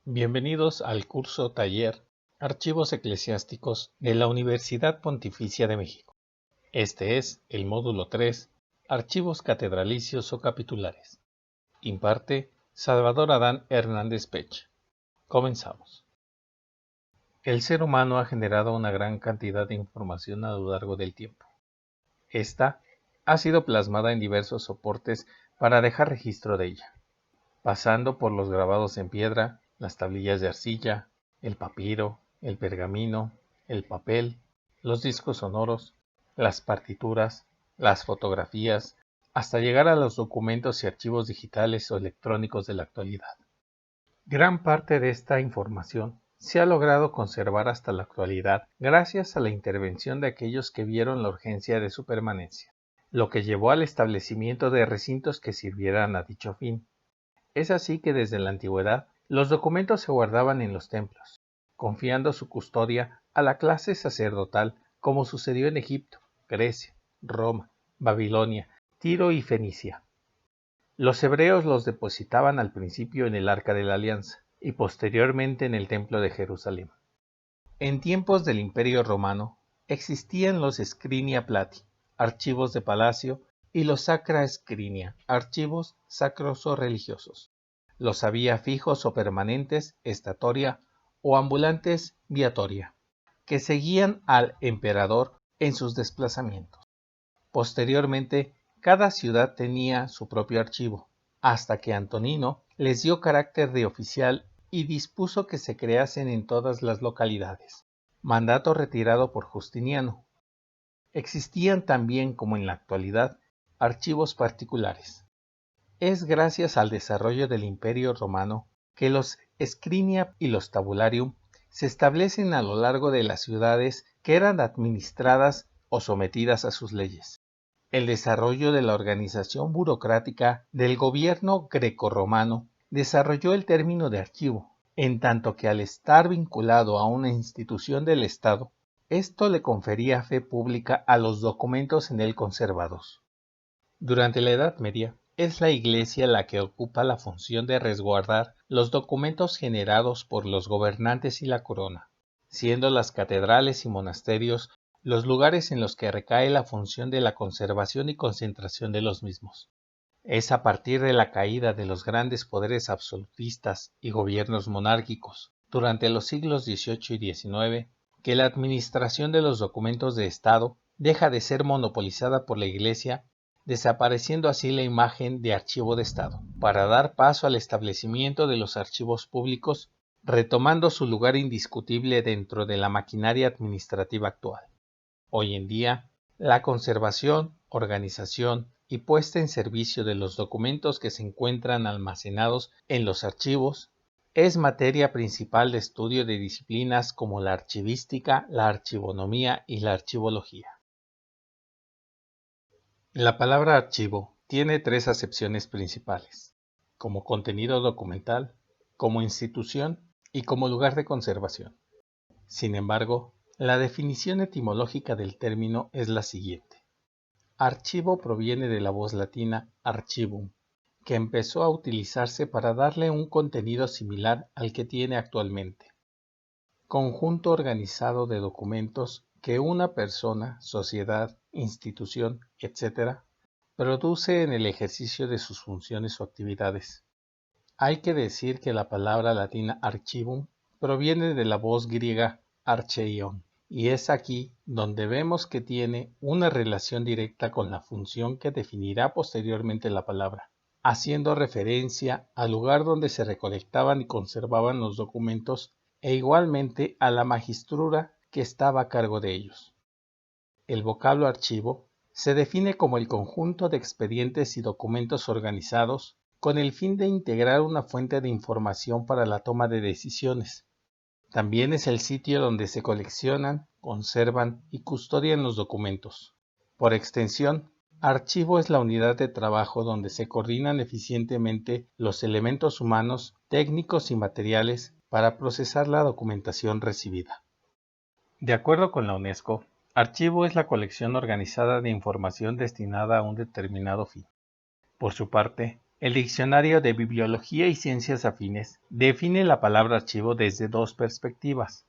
Bienvenidos al curso taller Archivos Eclesiásticos de la Universidad Pontificia de México. Este es el módulo 3, Archivos Catedralicios o Capitulares. Imparte Salvador Adán Hernández Pech. Comenzamos. El ser humano ha generado una gran cantidad de información a lo largo del tiempo. Esta ha sido plasmada en diversos soportes para dejar registro de ella, pasando por los grabados en piedra, las tablillas de arcilla, el papiro, el pergamino, el papel, los discos sonoros, las partituras, las fotografías, hasta llegar a los documentos y archivos digitales o electrónicos de la actualidad. Gran parte de esta información se ha logrado conservar hasta la actualidad gracias a la intervención de aquellos que vieron la urgencia de su permanencia, lo que llevó al establecimiento de recintos que sirvieran a dicho fin. Es así que desde la antigüedad los documentos se guardaban en los templos, confiando su custodia a la clase sacerdotal, como sucedió en Egipto, Grecia, Roma, Babilonia, Tiro y Fenicia. Los hebreos los depositaban al principio en el Arca de la Alianza y posteriormente en el Templo de Jerusalén. En tiempos del Imperio Romano existían los Scrinia Plati, archivos de palacio, y los Sacra Scrinia, archivos sacros o religiosos. Los había fijos o permanentes, estatoria, o ambulantes, viatoria, que seguían al emperador en sus desplazamientos. Posteriormente, cada ciudad tenía su propio archivo, hasta que Antonino les dio carácter de oficial y dispuso que se creasen en todas las localidades, mandato retirado por Justiniano. Existían también, como en la actualidad, archivos particulares. Es gracias al desarrollo del Imperio Romano que los Scrinia y los Tabularium se establecen a lo largo de las ciudades que eran administradas o sometidas a sus leyes. El desarrollo de la organización burocrática del gobierno grecorromano desarrolló el término de archivo, en tanto que al estar vinculado a una institución del Estado, esto le confería fe pública a los documentos en él conservados. Durante la Edad Media, es la Iglesia la que ocupa la función de resguardar los documentos generados por los gobernantes y la corona, siendo las catedrales y monasterios los lugares en los que recae la función de la conservación y concentración de los mismos. Es a partir de la caída de los grandes poderes absolutistas y gobiernos monárquicos durante los siglos XVIII y XIX que la administración de los documentos de Estado deja de ser monopolizada por la Iglesia, desapareciendo así la imagen de archivo de Estado, para dar paso al establecimiento de los archivos públicos, retomando su lugar indiscutible dentro de la maquinaria administrativa actual. Hoy en día, la conservación, organización y puesta en servicio de los documentos que se encuentran almacenados en los archivos es materia principal de estudio de disciplinas como la archivística, la archivonomía y la archivología. La palabra archivo tiene tres acepciones principales: como contenido documental, como institución y como lugar de conservación. Sin embargo, la definición etimológica del término es la siguiente. Archivo proviene de la voz latina archivum, que empezó a utilizarse para darle un contenido similar al que tiene actualmente. Conjunto organizado de documentos que una persona, sociedad, institución, etc., produce en el ejercicio de sus funciones o actividades. Hay que decir que la palabra latina archivum proviene de la voz griega archeion, y es aquí donde vemos que tiene una relación directa con la función que definirá posteriormente la palabra, haciendo referencia al lugar donde se recolectaban y conservaban los documentos e igualmente a la magistrura que estaba a cargo de ellos. El vocablo archivo se define como el conjunto de expedientes y documentos organizados con el fin de integrar una fuente de información para la toma de decisiones. También es el sitio donde se coleccionan, conservan y custodian los documentos. Por extensión, archivo es la unidad de trabajo donde se coordinan eficientemente los elementos humanos, técnicos y materiales para procesar la documentación recibida. De acuerdo con la UNESCO, archivo es la colección organizada de información destinada a un determinado fin. Por su parte, El Diccionario de Bibliología y Ciencias Afines define la palabra archivo desde dos perspectivas.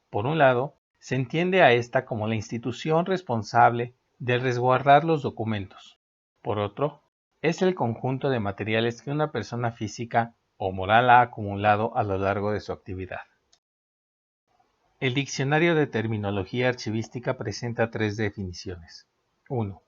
Por un lado, se entiende a esta como la institución responsable de resguardar los documentos. Por otro, es el conjunto de materiales que una persona física o moral ha acumulado a lo largo de su actividad. El Diccionario de Terminología Archivística presenta tres definiciones. 1.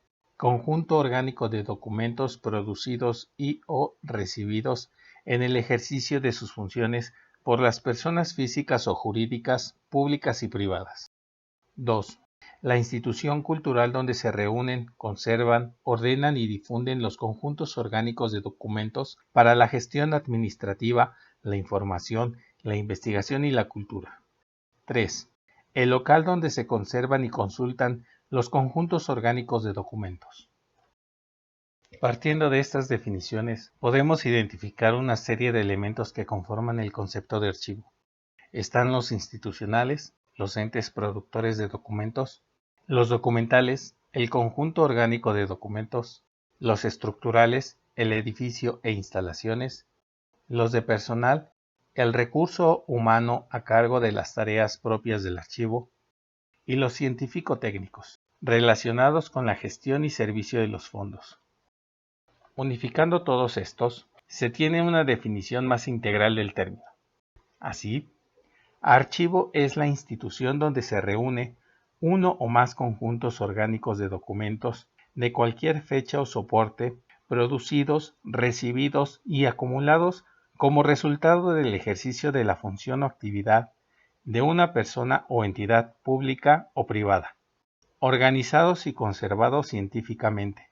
Conjunto orgánico de documentos producidos y o recibidos en el ejercicio de sus funciones por las personas físicas o jurídicas, públicas y privadas. 2. La institución cultural donde se reúnen, conservan, ordenan y difunden los conjuntos orgánicos de documentos para la gestión administrativa, la información, la investigación y la cultura. 3. El local donde se conservan y consultan los conjuntos orgánicos de documentos. Partiendo de estas definiciones, podemos identificar una serie de elementos que conforman el concepto de archivo. Están los institucionales, los entes productores de documentos, los documentales, el conjunto orgánico de documentos, los estructurales, el edificio e instalaciones, los de personal, el recurso humano a cargo de las tareas propias del archivo, y los científico-técnicos, relacionados con la gestión y servicio de los fondos. Unificando todos estos, se tiene una definición más integral del término. Así, archivo es la institución donde se reúne uno o más conjuntos orgánicos de documentos de cualquier fecha o soporte producidos, recibidos y acumulados como resultado del ejercicio de la función o actividad de una persona o entidad pública o privada, organizados y conservados científicamente,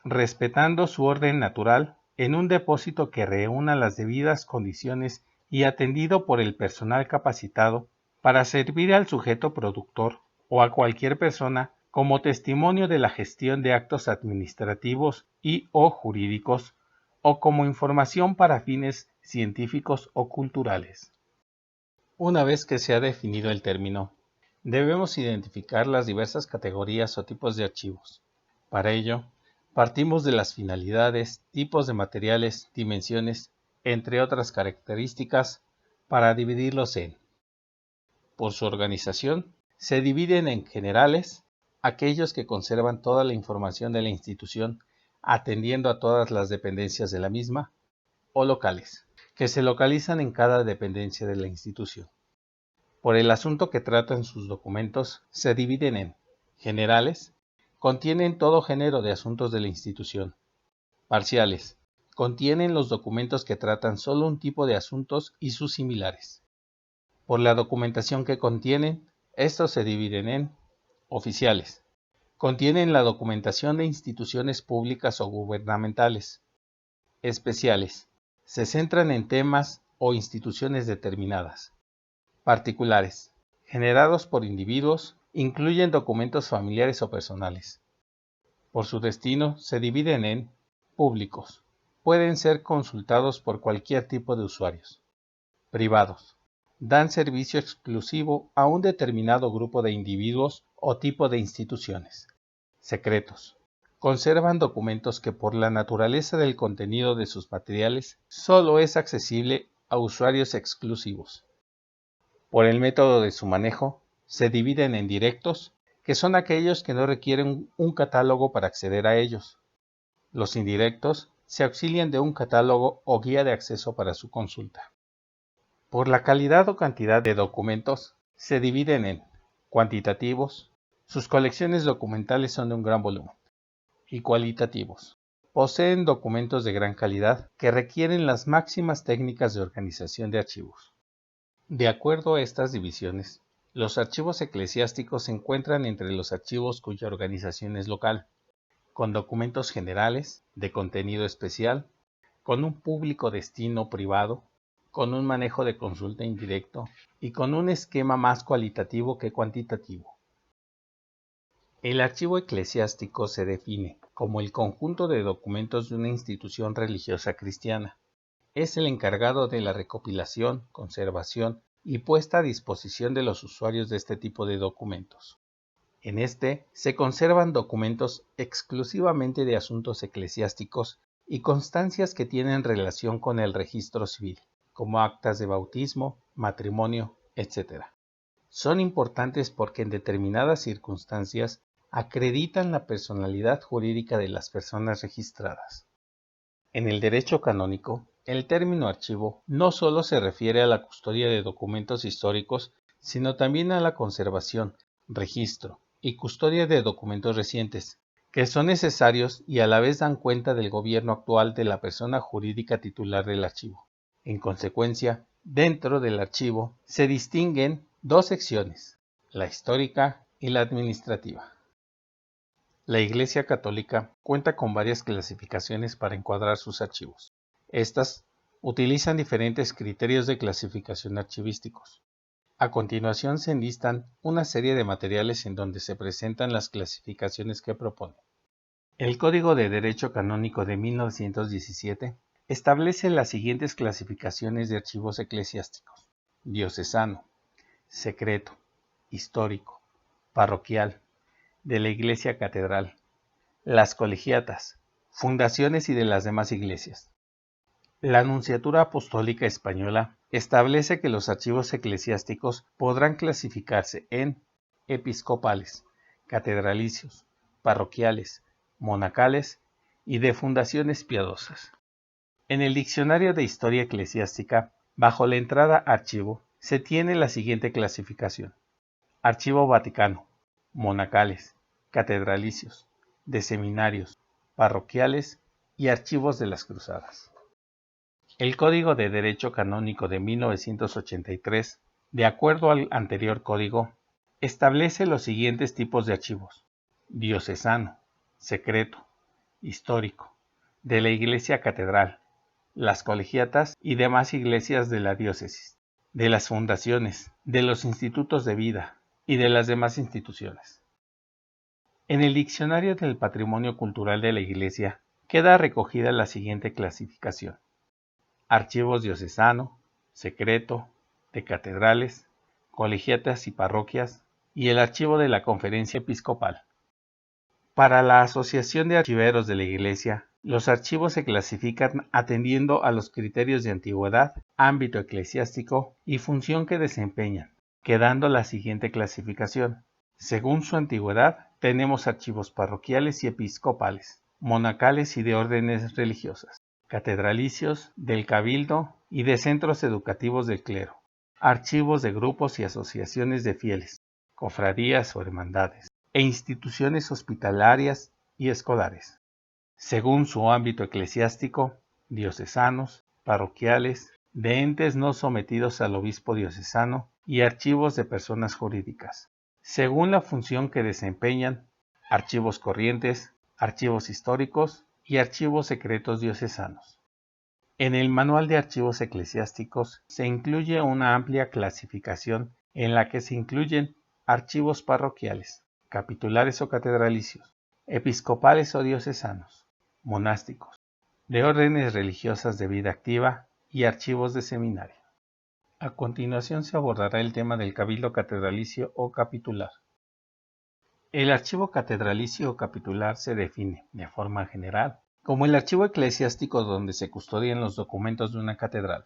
respetando su orden natural en un depósito que reúna las debidas condiciones y atendido por el personal capacitado para servir al sujeto productor o a cualquier persona como testimonio de la gestión de actos administrativos y o jurídicos o como información para fines científicos o culturales. Una vez que se ha definido el término, debemos identificar las diversas categorías o tipos de archivos. Para ello, partimos de las finalidades, tipos de materiales, dimensiones, entre otras características, para dividirlos en. Por su organización, se dividen en generales, aquellos que conservan toda la información de la institución, atendiendo a todas las dependencias de la misma, o locales, que se localizan en cada dependencia de la institución. Por el asunto que tratan sus documentos, se dividen en generales, contienen todo género de asuntos de la institución. Parciales, contienen los documentos que tratan solo un tipo de asuntos y sus similares. Por la documentación que contienen, estos se dividen en oficiales, contienen la documentación de instituciones públicas o gubernamentales. Especiales, se centran en temas o instituciones determinadas. Particulares, generados por individuos, incluyen documentos familiares o personales. Por su destino, se dividen en públicos. Pueden ser consultados por cualquier tipo de usuarios. Privados. Dan servicio exclusivo a un determinado grupo de individuos o tipo de instituciones. Secretos. Conservan documentos que por la naturaleza del contenido de sus materiales solo es accesible a usuarios exclusivos. Por el método de su manejo, se dividen en directos, que son aquellos que no requieren un catálogo para acceder a ellos. Los indirectos se auxilian de un catálogo o guía de acceso para su consulta. Por la calidad o cantidad de documentos, se dividen en cuantitativos, sus colecciones documentales son de un gran volumen, y cualitativos. Poseen documentos de gran calidad que requieren las máximas técnicas de organización de archivos. De acuerdo a estas divisiones, los archivos eclesiásticos se encuentran entre los archivos cuya organización es local, con documentos generales, de contenido especial, con un público destino privado, con un manejo de consulta indirecto y con un esquema más cualitativo que cuantitativo. El archivo eclesiástico se define como el conjunto de documentos de una institución religiosa cristiana. Es el encargado de la recopilación, conservación y puesta a disposición de los usuarios de este tipo de documentos. En este se conservan documentos exclusivamente de asuntos eclesiásticos y constancias que tienen relación con el registro civil, como actas de bautismo, matrimonio, etc. Son importantes porque en determinadas circunstancias acreditan la personalidad jurídica de las personas registradas. En el derecho canónico, el término archivo no solo se refiere a la custodia de documentos históricos, sino también a la conservación, registro y custodia de documentos recientes, que son necesarios y a la vez dan cuenta del gobierno actual de la persona jurídica titular del archivo. En consecuencia, dentro del archivo se distinguen dos secciones, la histórica y la administrativa. La Iglesia Católica cuenta con varias clasificaciones para encuadrar sus archivos. Estas utilizan diferentes criterios de clasificación archivísticos. A continuación se enlistan una serie de materiales en donde se presentan las clasificaciones que propone. El Código de Derecho Canónico de 1917 establece las siguientes clasificaciones de archivos eclesiásticos: diocesano, secreto, histórico, parroquial, de la Iglesia Catedral, las colegiatas, fundaciones y de las demás iglesias. La Nunciatura Apostólica Española establece que los archivos eclesiásticos podrán clasificarse en episcopales, catedralicios, parroquiales, monacales y de fundaciones piadosas. En el Diccionario de Historia Eclesiástica, bajo la entrada archivo, se tiene la siguiente clasificación: Archivo Vaticano, monacales, catedralicios, de seminarios, parroquiales y archivos de las cruzadas. El Código de Derecho Canónico de 1983, de acuerdo al anterior código, establece los siguientes tipos de archivos: diocesano, secreto, histórico, de la Iglesia Catedral, las colegiatas y demás iglesias de la diócesis, de las fundaciones, de los institutos de vida y de las demás instituciones. En el Diccionario del Patrimonio Cultural de la Iglesia queda recogida la siguiente clasificación: archivos diocesano, secreto, de catedrales, colegiatas y parroquias, y el archivo de la Conferencia Episcopal. Para la Asociación de Archiveros de la Iglesia, los archivos se clasifican atendiendo a los criterios de antigüedad, ámbito eclesiástico y función que desempeñan, quedando la siguiente clasificación. Según su antigüedad, tenemos archivos parroquiales y episcopales, monacales y de órdenes religiosas, catedralicios, del cabildo y de centros educativos del clero, archivos de grupos y asociaciones de fieles, cofradías o hermandades, e instituciones hospitalarias y escolares. Según su ámbito eclesiástico, diocesanos, parroquiales, de entes no sometidos al obispo diocesano y archivos de personas jurídicas. Según la función que desempeñan, archivos corrientes, archivos históricos y archivos secretos diocesanos. En el Manual de Archivos Eclesiásticos se incluye una amplia clasificación en la que se incluyen archivos parroquiales, capitulares o catedralicios, episcopales o diocesanos, monásticos, de órdenes religiosas de vida activa y archivos de seminario. A continuación se abordará el tema del cabildo catedralicio o capitular. El archivo catedralicio o capitular se define, de forma general, como el archivo eclesiástico donde se custodian los documentos de una catedral.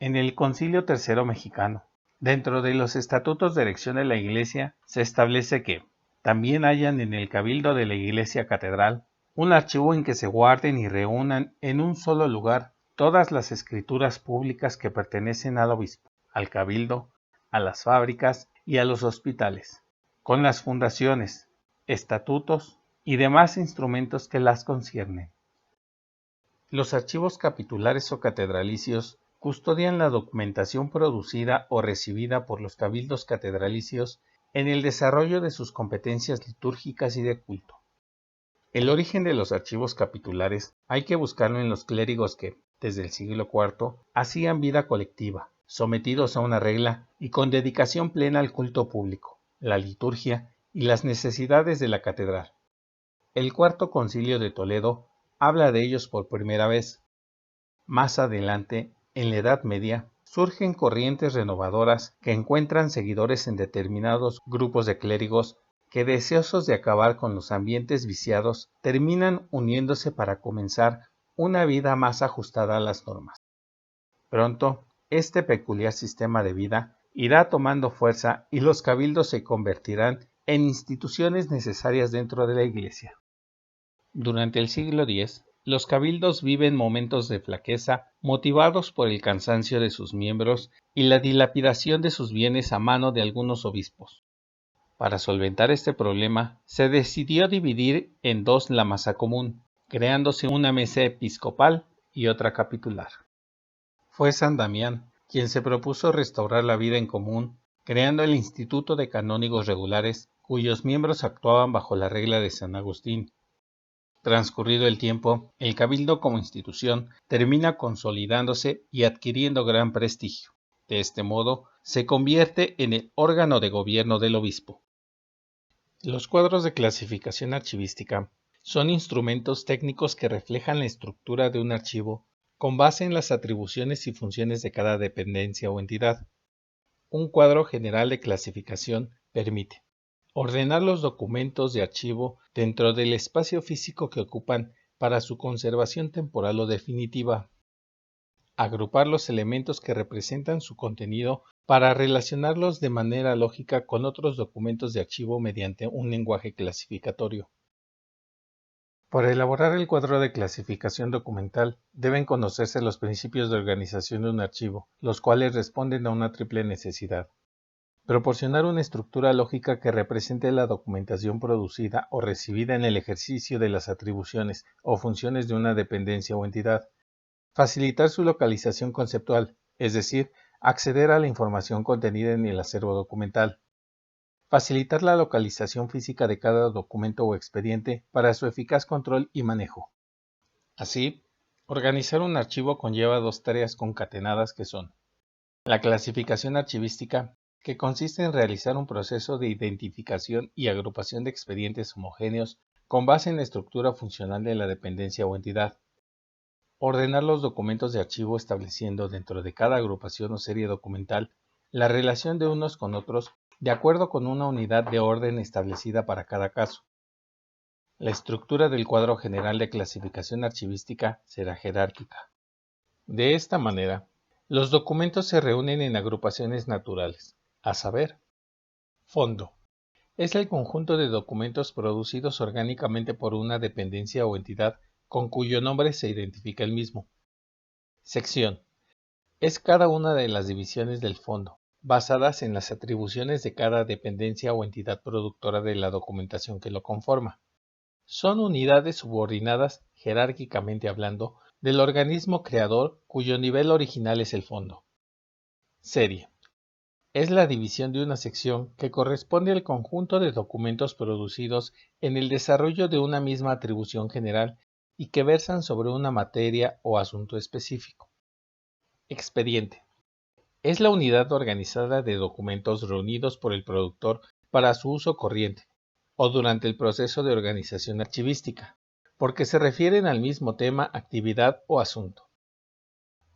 En el Concilio Tercero Mexicano, dentro de los estatutos de erección de la Iglesia, se establece que también hayan en el cabildo de la Iglesia Catedral un archivo en que se guarden y reúnan en un solo lugar todas las escrituras públicas que pertenecen al obispo, al cabildo, a las fábricas y a los hospitales, con las fundaciones, estatutos y demás instrumentos que las conciernen. Los archivos capitulares o catedralicios custodian la documentación producida o recibida por los cabildos catedralicios en el desarrollo de sus competencias litúrgicas y de culto. El origen de los archivos capitulares hay que buscarlo en los clérigos que, desde el siglo IV, hacían vida colectiva, sometidos a una regla y con dedicación plena al culto público, la liturgia y las necesidades de la catedral. El Cuarto Concilio de Toledo habla de ellos por primera vez. Más adelante, en la Edad Media, surgen corrientes renovadoras que encuentran seguidores en determinados grupos de clérigos que, deseosos de acabar con los ambientes viciados, terminan uniéndose para comenzar una vida más ajustada a las normas. Pronto, este peculiar sistema de vida irá tomando fuerza y los cabildos se convertirán en instituciones necesarias dentro de la Iglesia. Durante el siglo X, los cabildos viven momentos de flaqueza motivados por el cansancio de sus miembros y la dilapidación de sus bienes a mano de algunos obispos. Para solventar este problema, se decidió dividir en dos la masa común, creándose una mesa episcopal y otra capitular. Fue San Damián quien se propuso restaurar la vida en común, creando el Instituto de Canónigos Regulares, cuyos miembros actuaban bajo la regla de San Agustín. Transcurrido el tiempo, el cabildo como institución termina consolidándose y adquiriendo gran prestigio. De este modo, se convierte en el órgano de gobierno del obispo. Los cuadros de clasificación archivística son instrumentos técnicos que reflejan la estructura de un archivo con base en las atribuciones y funciones de cada dependencia o entidad. Un cuadro general de clasificación permite ordenar los documentos de archivo dentro del espacio físico que ocupan para su conservación temporal o definitiva, agrupar los elementos que representan su contenido para relacionarlos de manera lógica con otros documentos de archivo mediante un lenguaje clasificatorio. Para elaborar el cuadro de clasificación documental, deben conocerse los principios de organización de un archivo, los cuales responden a una triple necesidad. Proporcionar una estructura lógica que represente la documentación producida o recibida en el ejercicio de las atribuciones o funciones de una dependencia o entidad. Facilitar su localización conceptual, es decir, acceder a la información contenida en el acervo documental. Facilitar la localización física de cada documento o expediente para su eficaz control y manejo. Así, organizar un archivo conlleva dos tareas concatenadas que son la clasificación archivística, que consiste en realizar un proceso de identificación y agrupación de expedientes homogéneos con base en la estructura funcional de la dependencia o entidad. Ordenar los documentos de archivo estableciendo dentro de cada agrupación o serie documental la relación de unos con otros de acuerdo con una unidad de orden establecida para cada caso. La estructura del cuadro general de clasificación archivística será jerárquica. De esta manera, los documentos se reúnen en agrupaciones naturales, a saber, fondo. Es el conjunto de documentos producidos orgánicamente por una dependencia o entidad con cuyo nombre se identifica el mismo. Sección. Es cada una de las divisiones del fondo, basadas en las atribuciones de cada dependencia o entidad productora de la documentación que lo conforma. Son unidades subordinadas, jerárquicamente hablando, del organismo creador cuyo nivel original es el fondo. Serie. Es la división de una sección que corresponde al conjunto de documentos producidos en el desarrollo de una misma atribución general y que versan sobre una materia o asunto específico. Expediente. Es la unidad organizada de documentos reunidos por el productor para su uso corriente o durante el proceso de organización archivística, porque se refieren al mismo tema, actividad o asunto.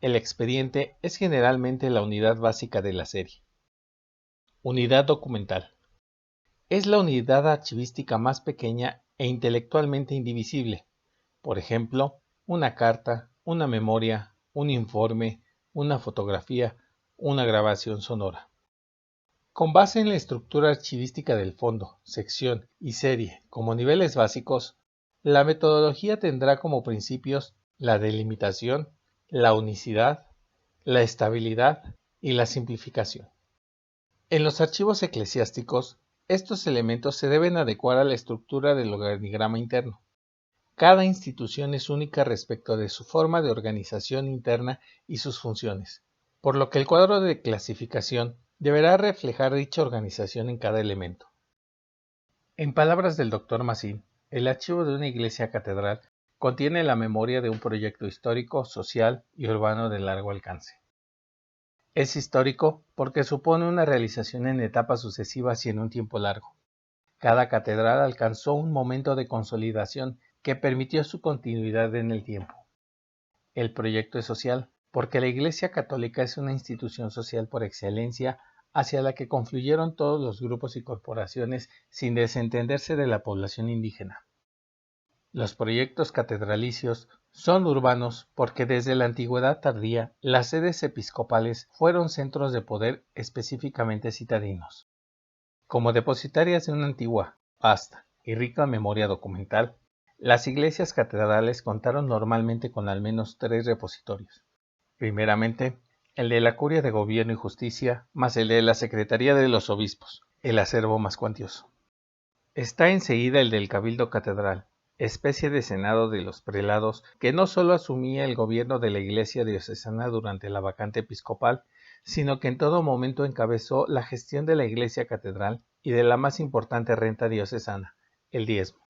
El expediente es generalmente la unidad básica de la serie. Unidad documental. Es la unidad archivística más pequeña e intelectualmente indivisible. Por ejemplo, una carta, una memoria, un informe, una fotografía, una grabación sonora. Con base en la estructura archivística del fondo, sección y serie como niveles básicos, la metodología tendrá como principios la delimitación, la unicidad, la estabilidad y la simplificación. En los archivos eclesiásticos, estos elementos se deben adecuar a la estructura del organigrama interno. Cada institución es única respecto de su forma de organización interna y sus funciones, por lo que el cuadro de clasificación deberá reflejar dicha organización en cada elemento. En palabras del Dr. Massín, el archivo de una iglesia catedral contiene la memoria de un proyecto histórico, social y urbano de largo alcance. Es histórico porque supone una realización en etapas sucesivas y en un tiempo largo. Cada catedral alcanzó un momento de consolidación que permitió su continuidad en el tiempo. El proyecto es social porque la Iglesia Católica es una institución social por excelencia hacia la que confluyeron todos los grupos y corporaciones sin desentenderse de la población indígena. Los proyectos catedralicios son urbanos porque desde la antigüedad tardía las sedes episcopales fueron centros de poder específicamente citadinos. Como depositarias de una antigua, vasta y rica memoria documental, las iglesias catedrales contaron normalmente con al menos 3 repositorios. Primeramente, el de la Curia de Gobierno y Justicia, más el de la Secretaría de los Obispos, el acervo más cuantioso. Está enseguida el del Cabildo Catedral, especie de senado de los prelados que no solo asumía el gobierno de la iglesia diocesana durante la vacante episcopal, sino que en todo momento encabezó la gestión de la iglesia catedral y de la más importante renta diocesana, el diezmo.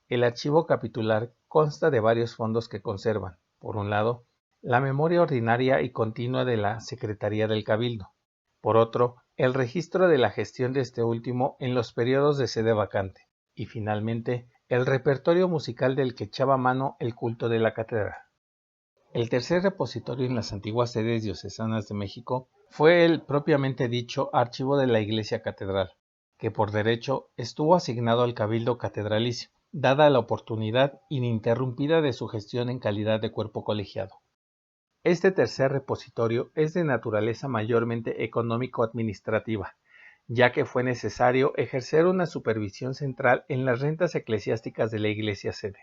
El archivo capitular consta de varios fondos que conservan, por un lado, la memoria ordinaria y continua de la Secretaría del Cabildo, por otro, el registro de la gestión de este último en los periodos de sede vacante, y finalmente, el repertorio musical del que echaba mano el culto de la catedral. El tercer repositorio en las antiguas sedes diocesanas de México fue el propiamente dicho Archivo de la Iglesia Catedral, que por derecho estuvo asignado al Cabildo Catedralicio, dada la oportunidad ininterrumpida de su gestión en calidad de cuerpo colegiado. Este tercer repositorio es de naturaleza mayormente económico-administrativa, ya que fue necesario ejercer una supervisión central en las rentas eclesiásticas de la iglesia sede,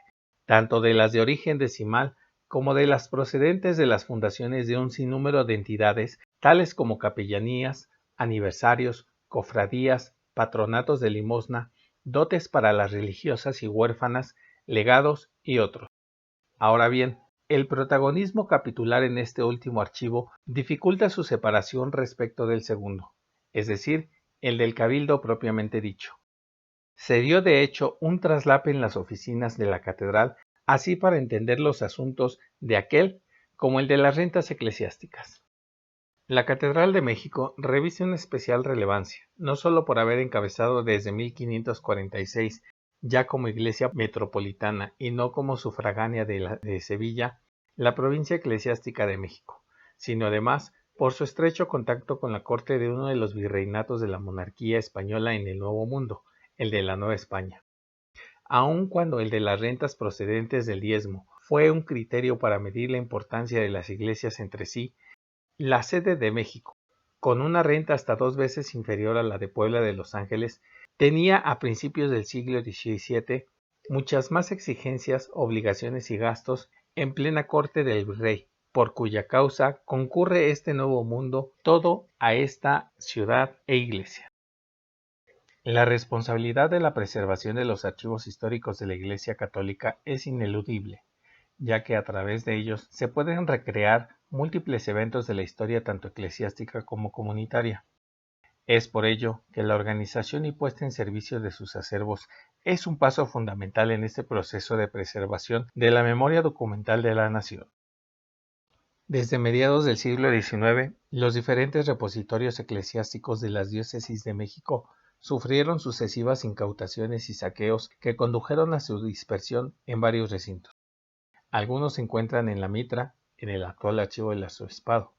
tanto de las de origen decimal como de las procedentes de las fundaciones de un sinnúmero de entidades, tales como capellanías, aniversarios, cofradías, patronatos de limosna, dotes para las religiosas y huérfanas, legados y otros. Ahora bien, el protagonismo capitular en este último archivo dificulta su separación respecto del segundo, es decir, el del cabildo propiamente dicho. Se dio de hecho un traslape en las oficinas de la catedral, así para entender los asuntos de aquel como el de las rentas eclesiásticas. La Catedral de México reviste una especial relevancia, no solo por haber encabezado desde 1546 ya como iglesia metropolitana y no como sufragánea de Sevilla, la provincia eclesiástica de México, sino además por su estrecho contacto con la corte de uno de los virreinatos de la monarquía española en el Nuevo Mundo, el de la Nueva España. Aun cuando el de las rentas procedentes del diezmo fue un criterio para medir la importancia de las iglesias entre sí, la sede de México, con una renta hasta 2 veces inferior a la de Puebla de Los Ángeles, tenía a principios del siglo XVII muchas más exigencias, obligaciones y gastos en plena corte del rey, por cuya causa concurre este nuevo mundo todo a esta ciudad e iglesia. La responsabilidad de la preservación de los archivos históricos de la Iglesia Católica es ineludible, ya que a través de ellos se pueden recrear múltiples eventos de la historia tanto eclesiástica como comunitaria. Es por ello que la organización y puesta en servicio de sus acervos es un paso fundamental en este proceso de preservación de la memoria documental de la nación. Desde mediados del siglo XIX, los diferentes repositorios eclesiásticos de las diócesis de México sufrieron sucesivas incautaciones y saqueos que condujeron a su dispersión en varios recintos. Algunos se encuentran en la Mitra, en el actual Archivo del Arzobispado.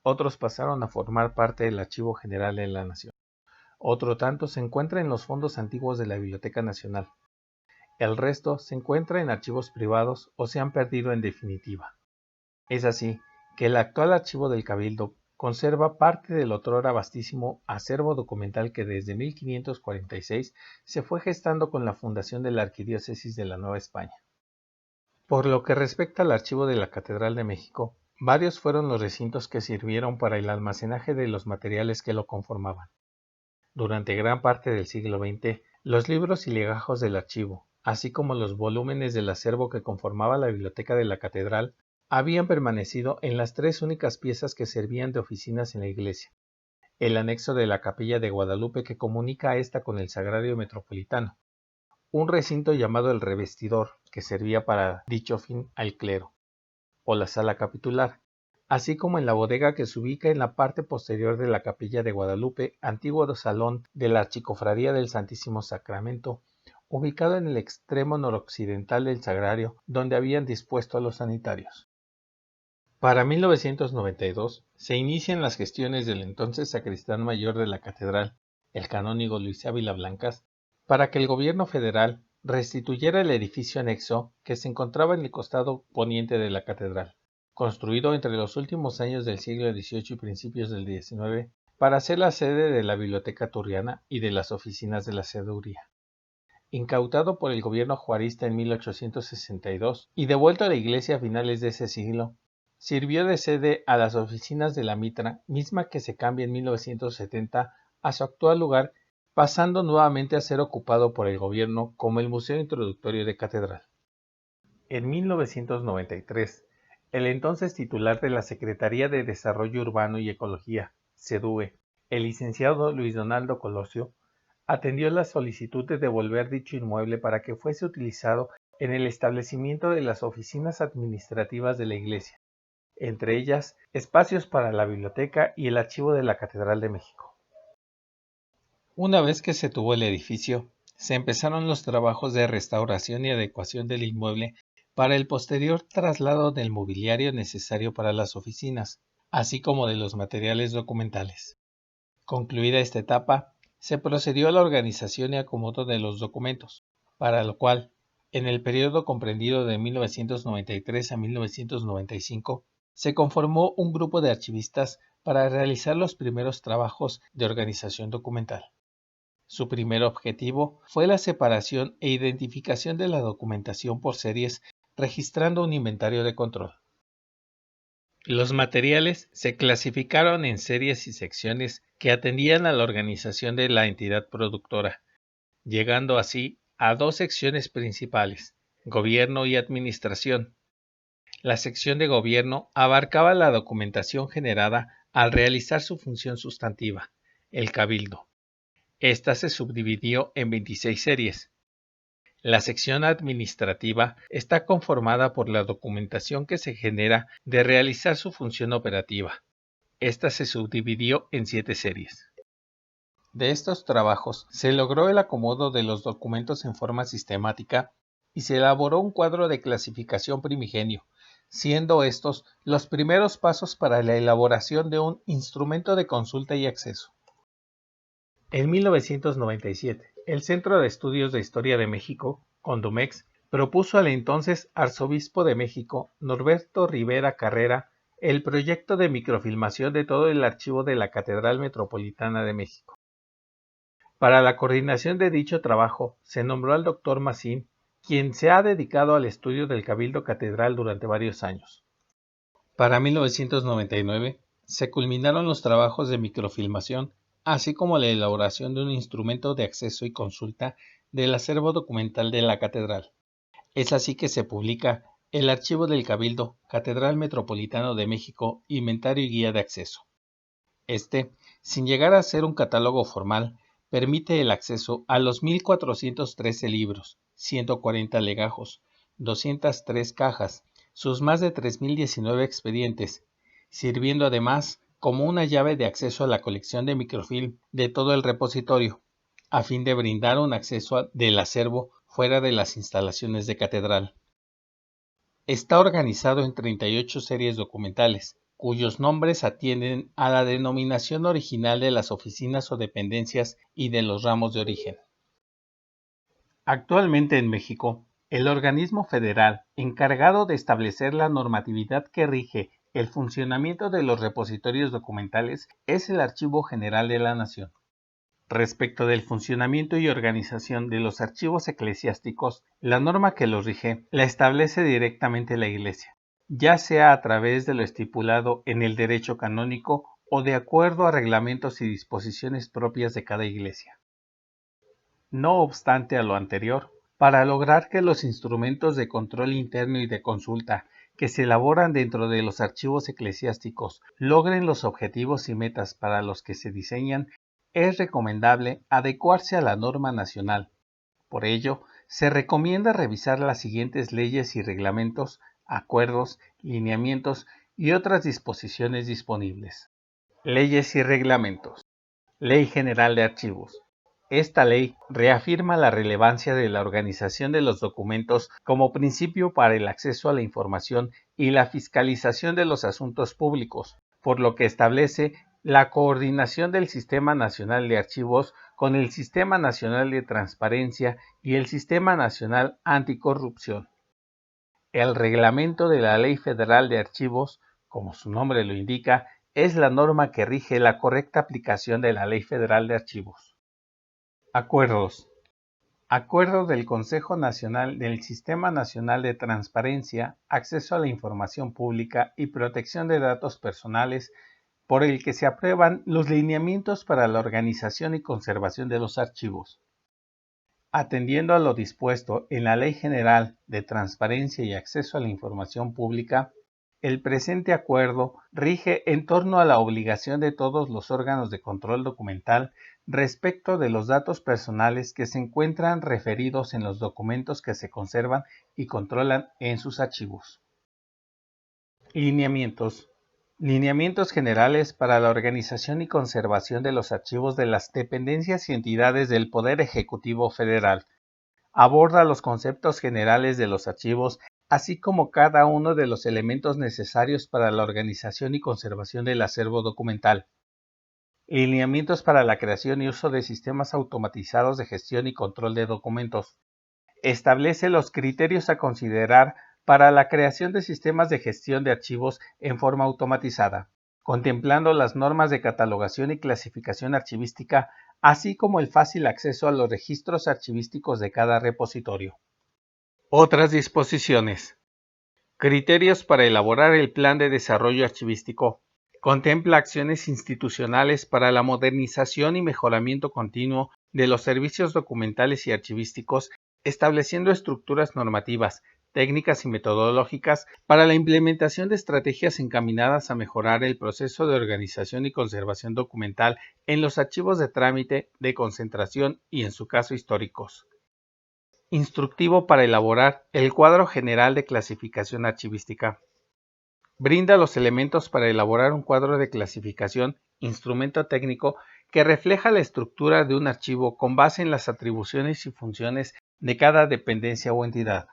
Otros pasaron a formar parte del Archivo General de la Nación. Otro tanto se encuentra en los fondos antiguos de la Biblioteca Nacional. El resto se encuentra en archivos privados o se han perdido en definitiva. Es así que el actual Archivo del Cabildo conserva parte del otrora vastísimo acervo documental que desde 1546 se fue gestando con la fundación de la Arquidiócesis de la Nueva España. Por lo que respecta al archivo de la Catedral de México, varios fueron los recintos que sirvieron para el almacenaje de los materiales que lo conformaban. Durante gran parte del siglo XX, los libros y legajos del archivo, así como los volúmenes del acervo que conformaba la biblioteca de la catedral, habían permanecido en las 3 únicas piezas que servían de oficinas en la iglesia: el anexo de la Capilla de Guadalupe que comunica a esta con el Sagrario Metropolitano, un recinto llamado el Revestidor, que servía para dicho fin al clero, o la Sala Capitular, así como en la bodega que se ubica en la parte posterior de la Capilla de Guadalupe, antiguo salón de la Archicofradía del Santísimo Sacramento, ubicado en el extremo noroccidental del sagrario, donde habían dispuesto a los sanitarios. Para 1992 se inician las gestiones del entonces sacristán mayor de la catedral, el canónigo Luis Ávila Blancas, para que el gobierno federal restituyera el edificio anexo que se encontraba en el costado poniente de la catedral, construido entre los últimos años del siglo XVIII y principios del XIX, para ser la sede de la Biblioteca Turriana y de las oficinas de la Seduría. Incautado por el gobierno juarista en 1862 y devuelto a la iglesia a finales de ese siglo, sirvió de sede a las oficinas de la Mitra, misma que se cambia en 1970 a su actual lugar, pasando nuevamente a ser ocupado por el gobierno como el Museo Introductorio de Catedral. En 1993, el entonces titular de la Secretaría de Desarrollo Urbano y Ecología, SEDUE, el licenciado Luis Donaldo Colosio, atendió la solicitud de devolver dicho inmueble para que fuese utilizado en el establecimiento de las oficinas administrativas de la iglesia, entre ellas espacios para la biblioteca y el archivo de la Catedral de México. Una vez que se tuvo el edificio, se empezaron los trabajos de restauración y adecuación del inmueble para el posterior traslado del mobiliario necesario para las oficinas, así como de los materiales documentales. Concluida esta etapa, se procedió a la organización y acomodo de los documentos, para lo cual, en el periodo comprendido de 1993 a 1995, se conformó un grupo de archivistas para realizar los primeros trabajos de organización documental. Su primer objetivo fue la separación e identificación de la documentación por series, registrando un inventario de control. Los materiales se clasificaron en series y secciones que atendían a la organización de la entidad productora, llegando así a dos secciones principales, Gobierno y Administración. La sección de Gobierno abarcaba la documentación generada al realizar su función sustantiva, el cabildo. Esta se subdividió en 26 series. La sección administrativa está conformada por la documentación que se genera de realizar su función operativa. Esta se subdividió en 7 series. De estos trabajos se logró el acomodo de los documentos en forma sistemática y se elaboró un cuadro de clasificación primigenio, siendo estos los primeros pasos para la elaboración de un instrumento de consulta y acceso. En 1997, el Centro de Estudios de Historia de México, Condumex, propuso al entonces arzobispo de México, Norberto Rivera Carrera, el proyecto de microfilmación de todo el archivo de la Catedral Metropolitana de México. Para la coordinación de dicho trabajo, se nombró al Dr. Massín, quien se ha dedicado al estudio del Cabildo Catedral durante varios años. Para 1999, se culminaron los trabajos de microfilmación, así como la elaboración de un instrumento de acceso y consulta del acervo documental de la catedral. Es así que se publica el Archivo del Cabildo, Catedral Metropolitano de México, Inventario y Guía de Acceso. Este, sin llegar a ser un catálogo formal, permite el acceso a los 1.413 libros, 140 legajos, 203 cajas, sus más de 3.019 expedientes, sirviendo además como una llave de acceso a la colección de microfilm de todo el repositorio, a fin de brindar un acceso del acervo fuera de las instalaciones de catedral. Está organizado en 38 series documentales, cuyos nombres atienden a la denominación original de las oficinas o dependencias y de los ramos de origen. Actualmente en México, el organismo federal encargado de establecer la normatividad que rige el funcionamiento de los repositorios documentales es el Archivo General de la Nación. Respecto del funcionamiento y organización de los archivos eclesiásticos, la norma que los rige la establece directamente la Iglesia, ya sea a través de lo estipulado en el derecho canónico o de acuerdo a reglamentos y disposiciones propias de cada Iglesia. No obstante a lo anterior, para lograr que los instrumentos de control interno y de consulta que se elaboran dentro de los archivos eclesiásticos logren los objetivos y metas para los que se diseñan, es recomendable adecuarse a la norma nacional. Por ello, se recomienda revisar las siguientes leyes y reglamentos, acuerdos, lineamientos y otras disposiciones disponibles. Leyes y reglamentos. Ley General de Archivos. Esta ley reafirma la relevancia de la organización de los documentos como principio para el acceso a la información y la fiscalización de los asuntos públicos, por lo que establece la coordinación del Sistema Nacional de Archivos con el Sistema Nacional de Transparencia y el Sistema Nacional Anticorrupción. El reglamento de la Ley Federal de Archivos, como su nombre lo indica, es la norma que rige la correcta aplicación de la Ley Federal de Archivos. Acuerdos. Acuerdo del Consejo Nacional del Sistema Nacional de Transparencia, Acceso a la Información Pública y Protección de Datos Personales, por el que se aprueban los lineamientos para la organización y conservación de los archivos. Atendiendo a lo dispuesto en la Ley General de Transparencia y Acceso a la Información Pública, el presente acuerdo rige en torno a la obligación de todos los órganos de control documental respecto de los datos personales que se encuentran referidos en los documentos que se conservan y controlan en sus archivos. Lineamientos. Lineamientos generales para la organización y conservación de los archivos de las dependencias y entidades del Poder Ejecutivo Federal. Aborda los conceptos generales de los archivos, así como cada uno de los elementos necesarios para la organización y conservación del acervo documental. Lineamientos para la creación y uso de sistemas automatizados de gestión y control de documentos. Establece los criterios a considerar para la creación de sistemas de gestión de archivos en forma automatizada, contemplando las normas de catalogación y clasificación archivística, así como el fácil acceso a los registros archivísticos de cada repositorio. Otras disposiciones. Criterios para elaborar el Plan de Desarrollo Archivístico. Contempla acciones institucionales para la modernización y mejoramiento continuo de los servicios documentales y archivísticos, estableciendo estructuras normativas, técnicas y metodológicas para la implementación de estrategias encaminadas a mejorar el proceso de organización y conservación documental en los archivos de trámite, de concentración y, en su caso, históricos. Instructivo para elaborar el cuadro general de clasificación archivística. Brinda los elementos para elaborar un cuadro de clasificación, instrumento técnico que refleja la estructura de un archivo con base en las atribuciones y funciones de cada dependencia o entidad.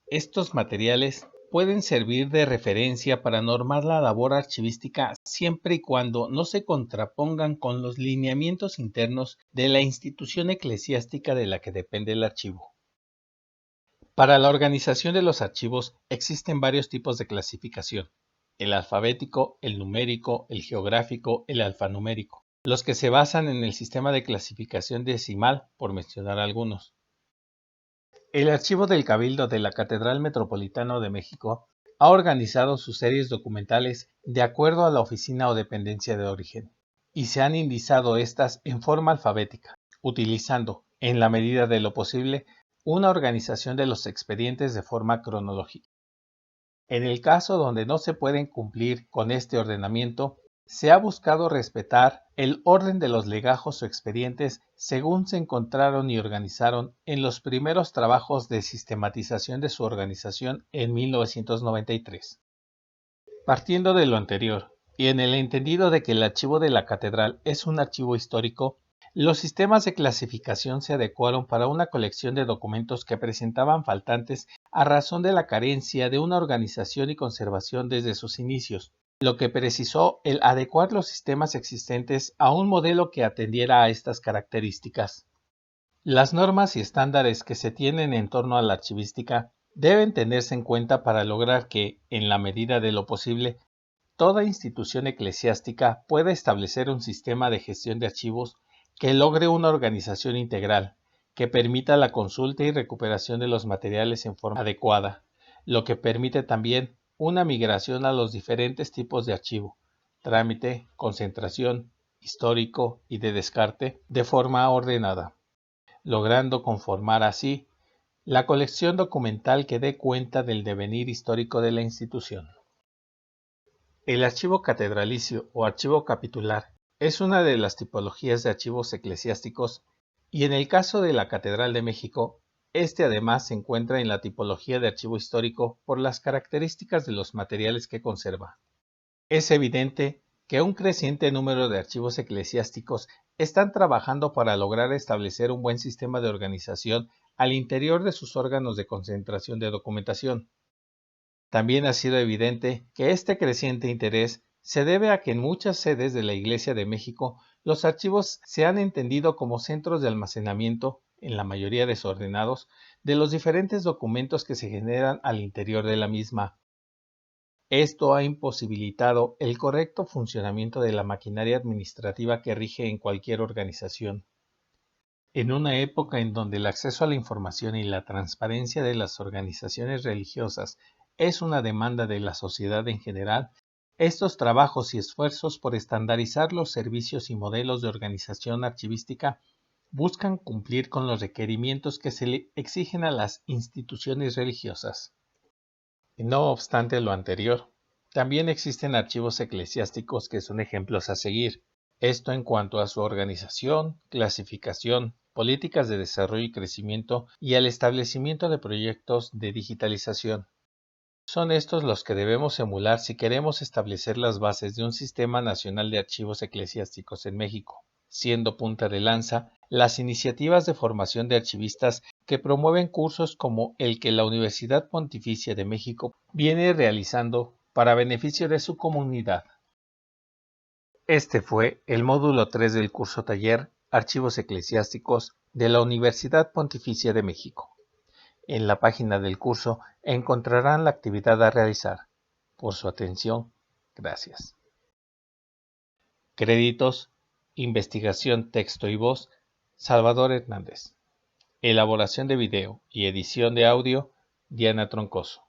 Estos materiales pueden servir de referencia para normar la labor archivística siempre y cuando no se contrapongan con los lineamientos internos de la institución eclesiástica de la que depende el archivo. Para la organización de los archivos existen varios tipos de clasificación: el alfabético, el numérico, el geográfico, el alfanumérico, los que se basan en el sistema de clasificación decimal, por mencionar algunos. El Archivo del Cabildo de la Catedral Metropolitana de México ha organizado sus series documentales de acuerdo a la oficina o dependencia de origen, y se han indizado estas en forma alfabética, utilizando, en la medida de lo posible, una organización de los expedientes de forma cronológica. En el caso donde no se pueden cumplir con este ordenamiento, se ha buscado respetar el orden de los legajos o expedientes según se encontraron y organizaron en los primeros trabajos de sistematización de su organización en 1993. Partiendo de lo anterior, y en el entendido de que el archivo de la catedral es un archivo histórico, los sistemas de clasificación se adecuaron para una colección de documentos que presentaban faltantes a razón de la carencia de una organización y conservación desde sus inicios, lo que precisó el adecuar los sistemas existentes a un modelo que atendiera a estas características. Las normas y estándares que se tienen en torno a la archivística deben tenerse en cuenta para lograr que, en la medida de lo posible, toda institución eclesiástica pueda establecer un sistema de gestión de archivos que logre una organización integral, que permita la consulta y recuperación de los materiales en forma adecuada, lo que permite también una migración a los diferentes tipos de archivo: trámite, concentración, histórico y de descarte, de forma ordenada, logrando conformar así la colección documental que dé cuenta del devenir histórico de la institución. El archivo catedralicio o archivo capitular es una de las tipologías de archivos eclesiásticos, y en el caso de la Catedral de México, este además se encuentra en la tipología de archivo histórico por las características de los materiales que conserva. Es evidente que un creciente número de archivos eclesiásticos están trabajando para lograr establecer un buen sistema de organización al interior de sus órganos de concentración de documentación. También ha sido evidente que este creciente interés se debe a que en muchas sedes de la Iglesia de México los archivos se han entendido como centros de almacenamiento, en la mayoría desordenados, de los diferentes documentos que se generan al interior de la misma. Esto ha imposibilitado el correcto funcionamiento de la maquinaria administrativa que rige en cualquier organización. En una época en donde el acceso a la información y la transparencia de las organizaciones religiosas es una demanda de la sociedad en general, estos trabajos y esfuerzos por estandarizar los servicios y modelos de organización archivística buscan cumplir con los requerimientos que se le exigen a las instituciones religiosas. No obstante lo anterior, también existen archivos eclesiásticos que son ejemplos a seguir, esto en cuanto a su organización, clasificación, políticas de desarrollo y crecimiento y al establecimiento de proyectos de digitalización. Son estos los que debemos emular si queremos establecer las bases de un sistema nacional de archivos eclesiásticos en México, siendo punta de lanza las iniciativas de formación de archivistas que promueven cursos como el que la Universidad Pontificia de México viene realizando para beneficio de su comunidad. Este fue el módulo 3 del curso taller Archivos Eclesiásticos de la Universidad Pontificia de México. En la página del curso encontrarán la actividad a realizar. Por su atención, gracias. Créditos: investigación, texto y voz, Salvador Hernández. Elaboración de video y edición de audio, Diana Troncoso.